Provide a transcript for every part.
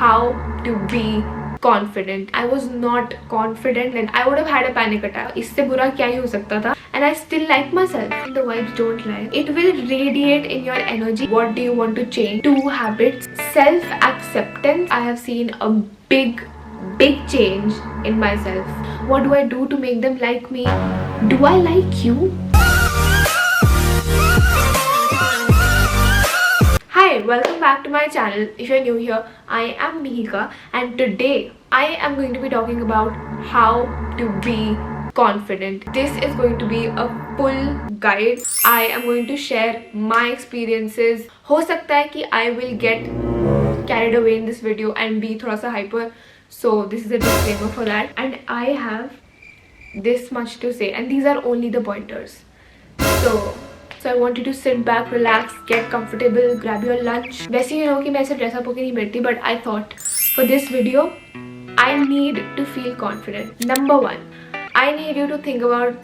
how to be confident. I was not confident and I would have had a panic attack. इससे बुरा क्या ही हो सकता था? And I still like myself. The vibes don't lie. It will radiate in your energy. What do you want to change? 2 habits. Self-acceptance. I have seen a big change in myself. What do I do to make them like me? Do I like you? Hi, welcome back to my channel. If you're new here, I am Mihika and today I am going to be talking about how to be confident. This is going to be a full guide. I am going to share my experiences. हो सकता है कि I will get carried away in this video and be थोड़ा सा hyper. So this is a disclaimer for that. And I have this much to say and these are only the pointers. So I want you to sit back, relax, get comfortable, grab your lunch. वैसे you know कि मैं ऐसे dress up होके नहीं बैठती, but I thought for this video I need to feel confident. Number 1, I need you to think about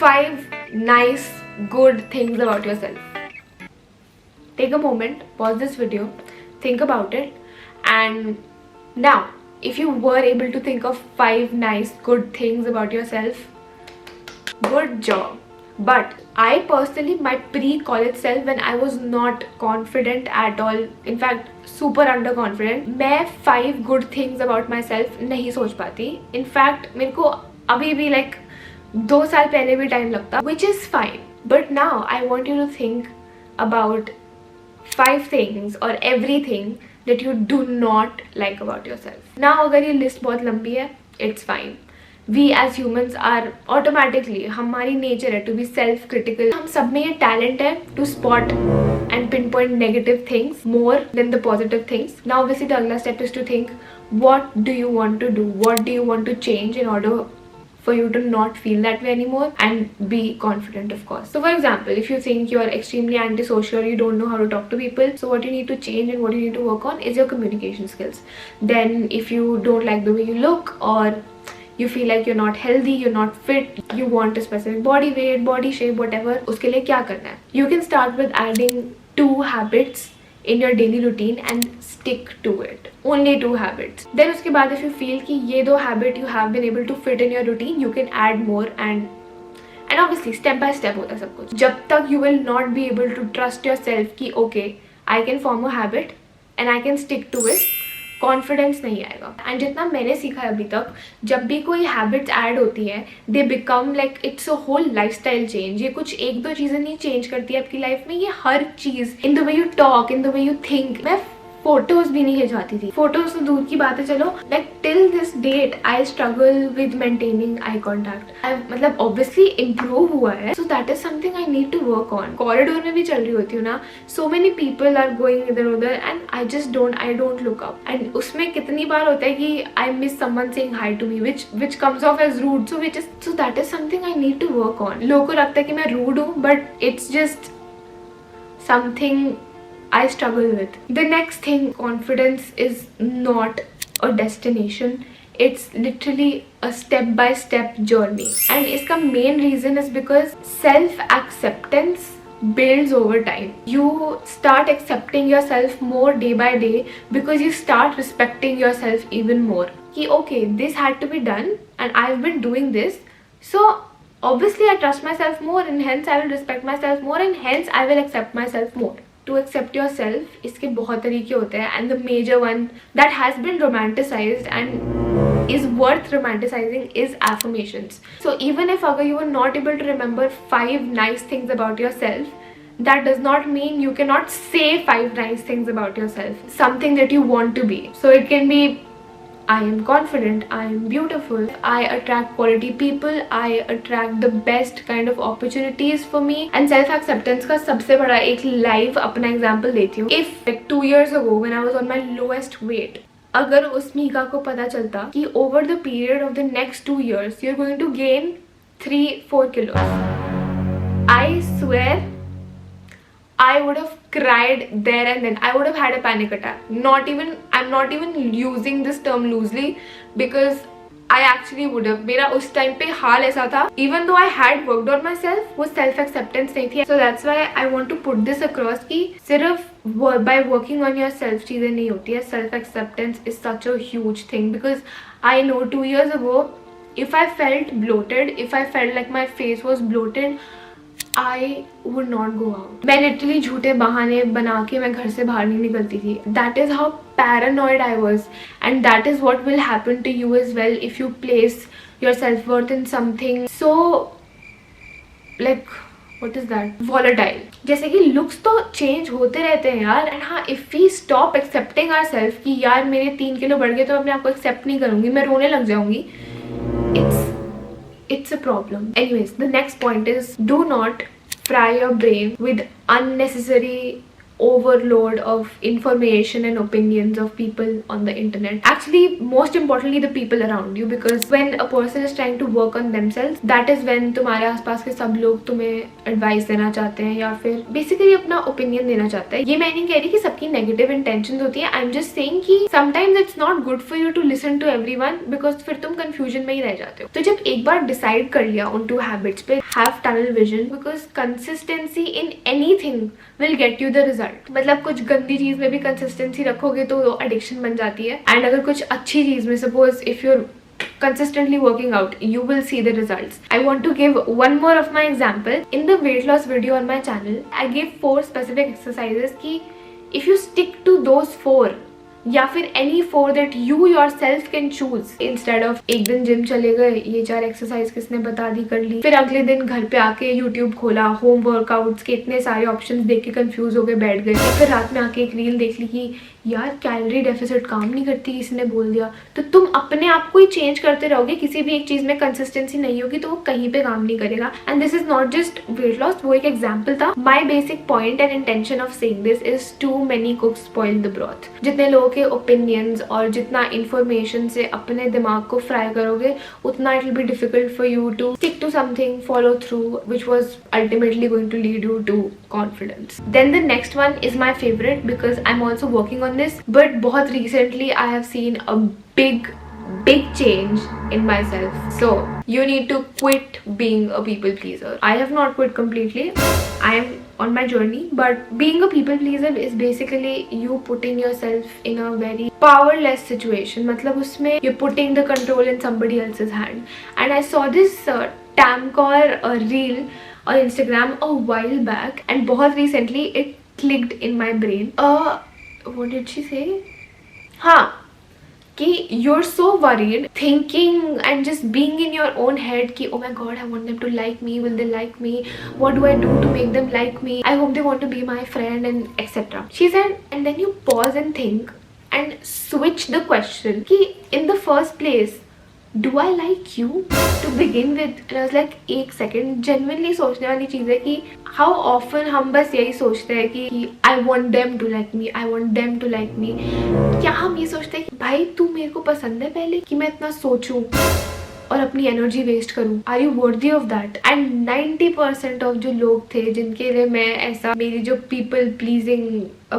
5 nice, good things about yourself. Take a moment, pause this video, think about it, and now if you were able to think of 5 nice, good things about yourself, good job. But I personally, my pre-college self, when I was not confident at all, in fact super underconfident, मैं 5 good things about myself नहीं सोच पाती. In fact मेरे को अभी भी like 2 साल पहले भी टाइम लगता, which is fine. But now I want you to think about 5 things or everything that you do not like about yourself. Now अगर ये list बहुत लंबी है, it's fine. We as humans are automatically, हमारी nature है to be self-critical. हम सब में ये talent है to spot and pinpoint negative things more than the positive things. Now obviously the अगला step is to think what do you want to do, what do you want to change in order for you to not feel that way anymore and be confident, of course. So for example, if you think you are extremely antisocial, you don't know how to talk to people, so what you need to change and what you need to work on is your communication skills. Then if you don't like the way you look, or you feel like you're not healthy, you're not fit, you want a specific body weight, body shape, whatever, उसके लिए क्या करना है? You can start with adding 2 habits in your daily routine and stick to it. Only 2 habits. Then उसके बाद if you feel कि ये 2 habit you have been able to fit in your routine, you can add more and obviously step by step होता है सब कुछ. जब तक you will not be able to trust yourself कि okay, I can form a habit and I can stick to it, confidence नहीं आएगा. And जितना मैंने सीखा है अभी तक, जब भी कोई हैबिट्स ऐड होती है, they become like it's a whole lifestyle change. ये कुछ 1-2 चीजें नहीं चेंज करती है आपकी लाइफ में, ये हर चीज, in the way you talk, in the way you think. मैं फोटोज भी नहीं खिंचवाती थी, फोटोज तो दूर की बात है, चलो like till this date I struggle with maintaining eye contact. मतलब ऑब्वियसली इम्प्रूव हुआ है, so that is something I need to work on. Corridor में भी चल रही होती हूँ ना, so many people are going इधर उधर and I don't look up. And उसमें कितनी बार होता है कि I miss someone saying hi to me, which comes off as rude. So that is something I need to work on. लोगों को लगता है कि मैं रूड हूँ, but it's just something I struggle with. The next thing, confidence is not a destination. It's literally a step-by-step journey. And इसका main reason is because self-acceptance builds over time. You start accepting yourself more day by day because you start respecting yourself even more. कि okay, this had to be done and I've been doing this. So obviously I trust myself more and hence I will respect myself more and hence I will accept myself more. To accept yourself, इसके बहुत तरीके होते हैं and the major one that has been romanticized and is worth romanticizing is affirmations. So even if अगर you are not able to remember 5 nice things about yourself, that does not mean you cannot say 5 nice things about yourself, something that you want to be. So it can be I am confident, I am beautiful, I attract quality people, I attract the best kind of opportunities for me. And self acceptance का सबसे बड़ा एक live अपना example देती हूँ. If like 2 years ago when I was on my lowest weight, अगर उस मीका को पता चलता कि over the period of the next 2 years you're going to gain 3-4 kilos, I swear I would have cried there and then. I would have had a panic attack. I'm not even using this term loosely because I actually would have. मेरा उस time पे हाल ऐसा था, even though I had worked on myself, वो self acceptance नहीं थी. So that's why I want to put this across कि सिर्फ by working on yourself चीजें नहीं होती है. Self acceptance is such a huge thing, because I know 2 years ago, if I felt bloated, if I felt like my face was bloated, I would not go out. मैं literally झूठे बहाने बना के मैं घर से बाहर नहीं निकलती थी. That is how paranoid I was, and that is what will happen to you as well if you place your self-worth in something so, like, what is that, volatile. जैसे कि looks तो change होते रहते हैं यार, and हाँ, if we stop accepting ourselves कि यार मेरे 3 किलो बढ़ गए तो अपने आप को accept नहीं करूँगी, मैं रोने लग जाऊँगी, it's a problem. Anyways, the next point is, do not fry your brain with unnecessary overload of information and opinions of people on the internet. Actually, most importantly, the people around you, because when a person is trying to work on themselves, that is when तुम्हारे आसपास के सब लोग तुम्हें advice देना चाहते हैं या फिर basically अपना opinion देना चाहते हैं. ये मैं नहीं कह रही कि सबकी negative intentions होती है. I'm just saying कि sometimes it's not good for you to listen to everyone, because फिर तुम confusion में ही रह जाते हो. तो जब एक बार decide कर लिया उन 2 habits पे, have tunnel vision, because consistency in anything will get you the result. मतलब कुछ गंदी चीज में भी कंसिस्टेंसी रखोगे तो एडिक्शन बन जाती है, एंड अगर कुछ अच्छी चीज में, suppose if you're consistently working out, you will see the results. I want to give one more of my example. In the weight loss video on my channel, I gave 4 specific exercises कि if you stick to those 4, या फिर any 4 that you yourself can choose, instead of एक दिन gym चले गए, ये 4 exercise किसने बता दी, कर ली, फिर अगले दिन घर पे आके यूट्यूब खोला, होम वर्कआउट्स के इतने सारे ऑप्शंस देख के कंफ्यूज हो गए बैठ गए, फिर रात में आके एक रील देख ली कि यार कैलोरी डेफिसिट काम नहीं करती, किसी ने बोल दिया, तो तुम अपने आप को ही चेंज करते रहोगे. किसी भी एक चीज में कंसिस्टेंसी नहीं होगी तो वो कहीं पे काम नहीं करेगा. And this is not just weight loss, वो एक एग्जाम्पल था. My basic point and intention of saying this is too many cooks spoil the broth. जितने लोगों के ओपिनियंस और जितना इंफॉर्मेशन से अपने दिमाग को फ्राई करोगे, उतना it will be difficult for you to stick to something, follow through, which was ultimately going to lead you to confidence. Then the next one is my favorite, because I'm also working on this, but बहुत recently I have seen a big change in myself. So you need to quit being a people pleaser. I have not quit completely. I am on my journey, but being a people pleaser is basically you putting yourself in a very powerless situation. मतलब उसमें you're putting the control in somebody else's hand. And I saw this Tamcor reel on Instagram a while back, and बहुत recently it clicked in my brain. What did she say? हाँ, कि you're so worried, thinking and just being in your own head कि oh my god, I want them to like me, will they like me, what do I do to make them like me, I hope they want to be my friend, and etc. She said, and then you pause and think and switch the question कि in the first place, do I like you to begin with? And I was like, एक second, genuinely सोचने वाली चीज़ है कि how often हम बस यही सोचते हैं कि I want them to like me, I want them to like me. क्या हम ये सोचते हैं कि भाई तू मेरे को पसंद है पहले, कि मैं इतना सोचूं और अपनी एनर्जी वेस्ट करूं? Are you worthy of that? And 90% of जो लोग थे जिनके लिए मैं ऐसा, मेरी जो पीपल प्लीजिंग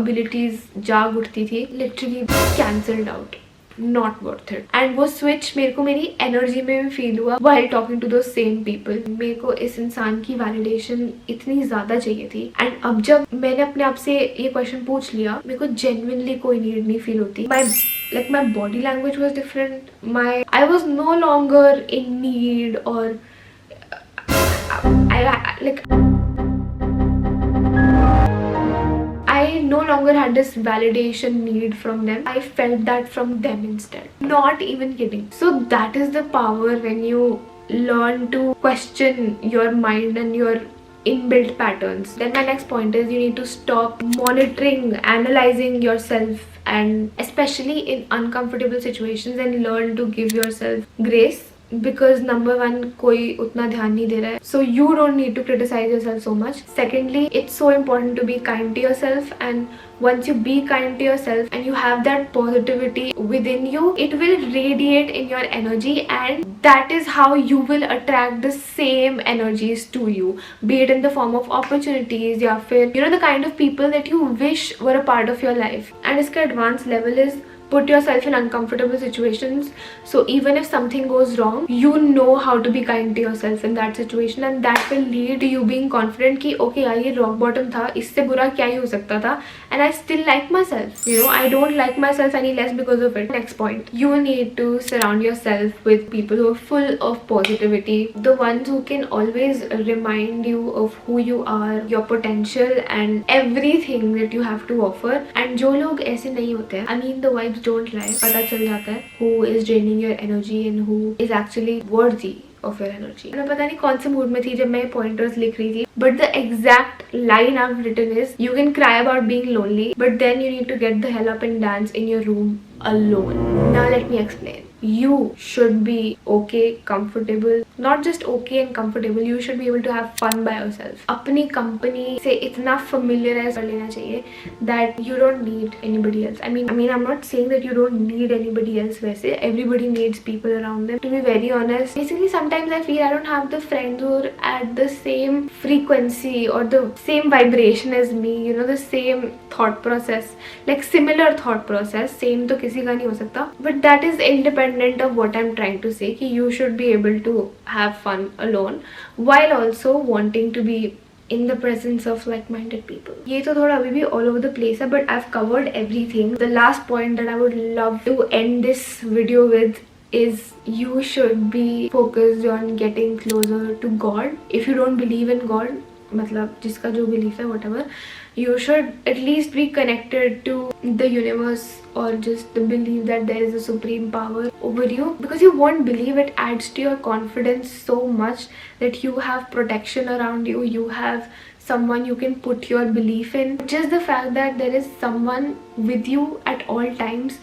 एबिलिटीज जाग उठती थी, literally cancelled out. Not worth it. And वो switch मेरे को मेरी energy में भी feel हुआ while talking to those same people. मेरे को इस इंसान की validation इतनी ज़्यादा चाहिए थी, and अब जब मैंने अपने आप से ये question पूछ लिया, मेरे को genuinely कोई need नहीं feel होती. My body language was different. I was no longer in need, or I no longer had this validation need from them. I felt that from them instead. Not even kidding. So that is the power when you learn to question your mind and your inbuilt patterns. Then my next point is you need to stop monitoring, analyzing yourself, and especially in uncomfortable situations, and learn to give yourself grace. Because number one, कोई उतना ध्यान नहीं दे रहा है, so you don't need to criticize yourself so much. Secondly, it's so important to be kind to yourself, and once you be kind to yourself and you have that positivity within you, it will radiate in your energy, and that is how you will attract the same energies to you, be it in the form of opportunities, या फिर the kind of people that you wish were a part of your life. And इसका advanced level is put yourself in uncomfortable situations, so even if something goes wrong, you know how to be kind to yourself in that situation, and that will lead to you being confident कि okay यार ये rock bottom था, इससे बुरा क्या ही हो सकता था, and I still like myself, you know, I don't like myself any less because of it. Next point, you need to surround yourself with people who are full of positivity, the ones who can always remind you of who you are, your potential and everything that you have to offer. And जो लोग ऐसे नहीं होते हैं, I mean the vibes don't lie, पता चल जाता है who is draining your energy and who is actually worthy of your energy. मैं पता नहीं कौन से मूड में थी जब मैं पॉइंटर्स लिख रही थी, but the exact line I've written is, you can cry about being lonely, but then you need to get the hell up and dance in your room alone. Now let me explain. You should be okay, comfortable, not just okay and comfortable, you should be able to have fun by yourself. अपनी company से इतना familiarize कर लेना चाहिए that you don't need anybody else. I mean I'm not saying that you don't need anybody else वैसे, everybody needs people around them. To be very honest, basically sometimes I feel I don't have the friends who are at the same frequency or the same vibration as me, you know, the same thought process, like similar thought process. Same तो किसी का नहीं हो सकता, but that is independent of what I'm trying to say, कि you should be able to have fun alone while also wanting to be in the presence of like-minded people. ये तो थोड़ा अभी भी all over the place है, but I've covered everything. The last point that I would love to end this video with is, you should be focused on getting closer to God. If you don't believe in God, मतलब जिसका जो belief है whatever, you should at least be connected to the universe, or just the belief that there is a supreme power over you, because you won't believe it adds to your confidence so much that you have protection around you, you have someone you can put your belief in. Just the fact that there is someone with you at all times,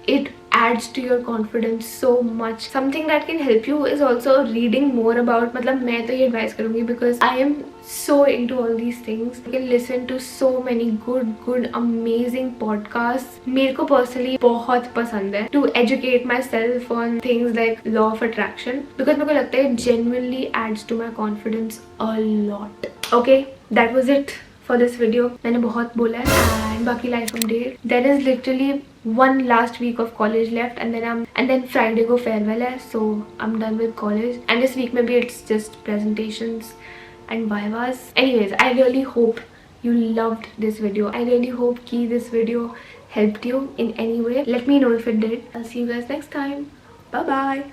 it adds to your confidence so much. Something that can help you is also reading more about, मतलब मैं तो ये advise करूँगी because I am so into all these things. I can listen to so many good amazing podcasts. मेरे को personally बहुत पसंद है to educate myself on things like law of attraction, because मेरे को लगता है genuinely adds to my confidence a lot. Okay, that was it for this video. मैंने बहुत बोला है, and बाकी life update. There is literally one last week of college left, and then Friday को farewell है, so I'm done with college. And this week maybe it's just presentations and vivas. Anyways, I really hope you loved this video. I really hope कि this video helped you in any way. Let me know if it did. I'll see you guys next time. Bye bye.